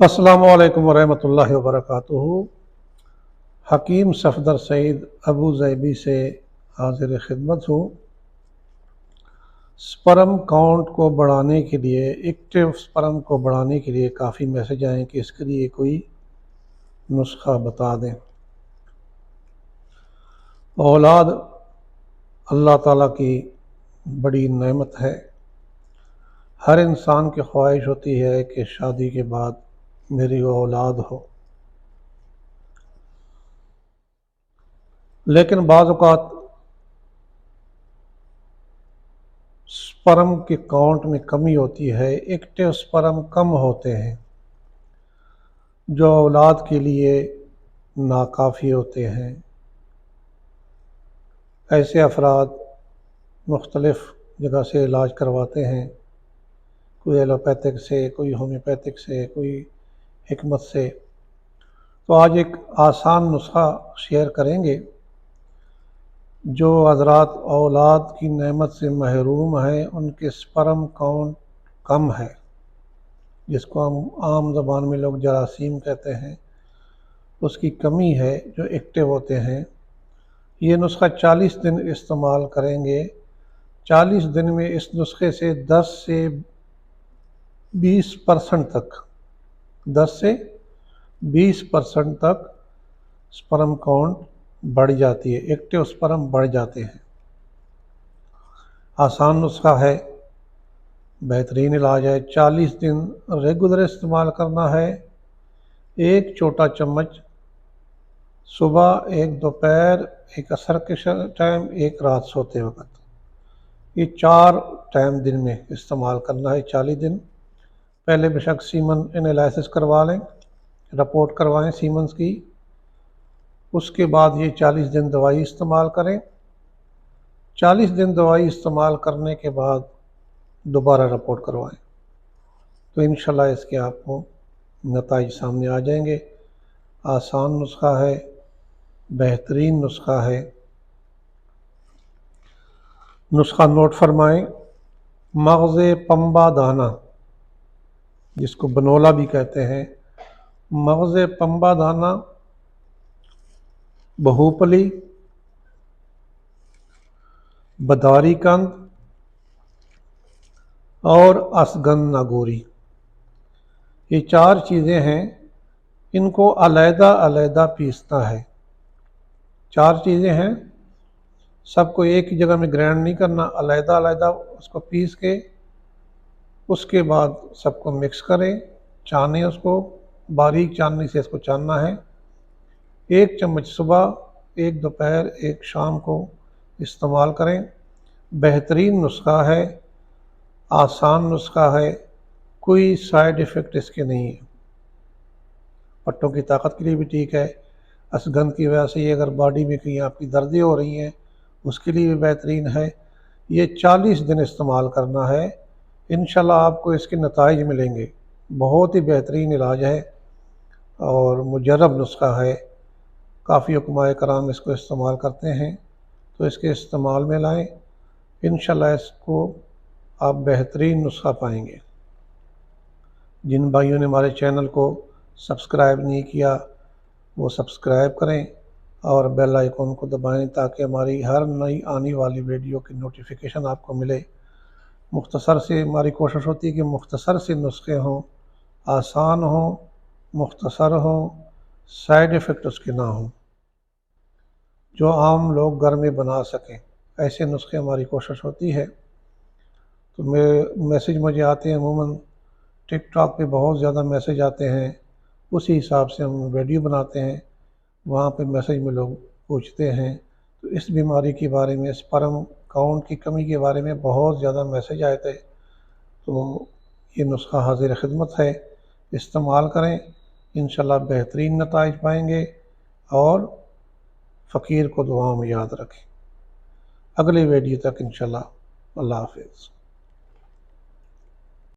अस्सलामु अलैकुम वरहमतुल्लाहि वबरकातुहू। हकीम सफदर सईद अबू ज़ैबी से हाजिर खिदमत हूँ। स्पर्म काउंट को बढ़ाने के लिए, एक्टिव स्पर्म को बढ़ाने के लिए काफ़ी मैसेज आए कि इसके लिए कोई नुस्खा बता दें। औलाद अल्लाह ताला की बड़ी नेमत है। हर इंसान की ख्वाहिश होती है कि शादी के बाद मेरी औलाद हो, लेकिन बाज़ औक़ात स्पर्म के काउंट में कमी होती है, एक्टिव स्पर्म कम होते हैं जो औलाद के लिए नाकाफ़ी होते हैं। ऐसे अफराद मुख्तलिफ़ जगह से इलाज करवाते हैं, कोई एलोपैथिक से, कोई होम्योपैथिक से, कोई हिकमत से। तो आज एक आसान नुस्खा शेयर करेंगे जो हज़रात औलाद की नेमत से महरूम हैं, उनके स्पर्म काउंट कम है, जिसको हम आम ज़बान में लोग जरासीम कहते हैं, उसकी कमी है, जो एक्टिव होते हैं। ये नुस्खा 40 दिन इस्तेमाल करेंगे। 40 दिन में इस नुस्खे से 10 से 20% तक 10 से 20% तक स्पर्म काउंट बढ़ जाती है, एक्टिव स्पर्म बढ़ जाते हैं। आसान नुस्खा है, बेहतरीन इलाज है। 40 दिन रेगुलर इस्तेमाल करना है। एक छोटा चम्मच सुबह, एक दोपहर, एक असर के टाइम, एक रात सोते वक्त। ये 4 टाइम दिन में इस्तेमाल करना है 40 दिन। पहले बेशक सीमन एनालिसिस करवा लें, रिपोर्ट करवाएं सीमन्स की। उसके बाद ये 40 दिन दवाई इस्तेमाल करें। 40 दिन दवाई इस्तेमाल करने के बाद दोबारा रिपोर्ट करवाएं, तो इंशाल्लाह इसके आपको नताइज सामने आ जाएंगे। आसान नुस्खा है, बेहतरीन नुस्खा है। नुस्खा नोट फरमाएं। मग़ज़ पंबा दाना, जिसको बनोला भी कहते हैं, मग़ज़ पंबा दाना, बहुपली, बदारी कंद और असगन नागोरी, ये 4 चीज़ें हैं। इनको अलहदा अलहदा पीसना है। 4 चीज़ें हैं, सबको एक ही जगह में ग्राइंड नहीं करना, अलहदा अलहदा उसको पीस के उसके बाद सबको मिक्स करें, छानें, उसको बारीक छाननी से इसको छानना है। 1 चम्मच सुबह, 1 दोपहर, 1 शाम को इस्तेमाल करें। बेहतरीन नुस्खा है, आसान नुस्खा है, कोई साइड इफ़ेक्ट इसके नहीं है। पट्टों की ताकत के लिए भी ठीक है। असगंध की वजह से ये अगर बॉडी में कहीं आपकी दर्दें हो रही हैं, उसके लिए भी बेहतरीन है। ये 40 दिन इस्तेमाल करना है, इंशाल्लाह आपको इसके नताइज मिलेंगे। बहुत ही बेहतरीन इलाज है और मुजर्रब नुस्खा है। काफ़ी हुक्माए कराम इसको इस्तेमाल करते हैं, तो इसके इस्तेमाल में लाएँ, इंशाल्लाह इसको आप बेहतरीन नुस्खा पाएंगे। जिन भाइयों ने हमारे चैनल को सब्सक्राइब नहीं किया, वो सब्सक्राइब करें और बेल आइकन को दबाएं, ताकि हमारी हर नई आने वाली वीडियो की नोटिफिकेशन आपको मिले। मुख्तसर से हमारी कोशिश होती है कि मुख्तसर से नुस्खे हों, आसान हों, मुख्तसर हों, साइड इफ़ेक्ट उसके ना हों, जो आम लोग घर में बना सकें। ऐसे नुस्खे हमारी कोशिश होती है। तो मैसेज मुझे आते हैं, अमूमन टिकटॉक पे बहुत ज़्यादा मैसेज आते हैं, उसी हिसाब से हम वीडियो बनाते हैं। वहाँ पे मैसेज में लोग पूछते हैं, तो इस बीमारी के बारे में, स्पर्म काउंट की कमी के बारे में बहुत ज़्यादा मैसेज आए थे। तो ये नुस्खा हाजिर खिदमत है, इस्तेमाल करें, इंशाल्लाह बेहतरीन नताइज पाएंगे और फ़कीर को दुआ में याद रखें। अगली वीडियो तक इंशाल्लाह, अल्लाह हाफ़िज़।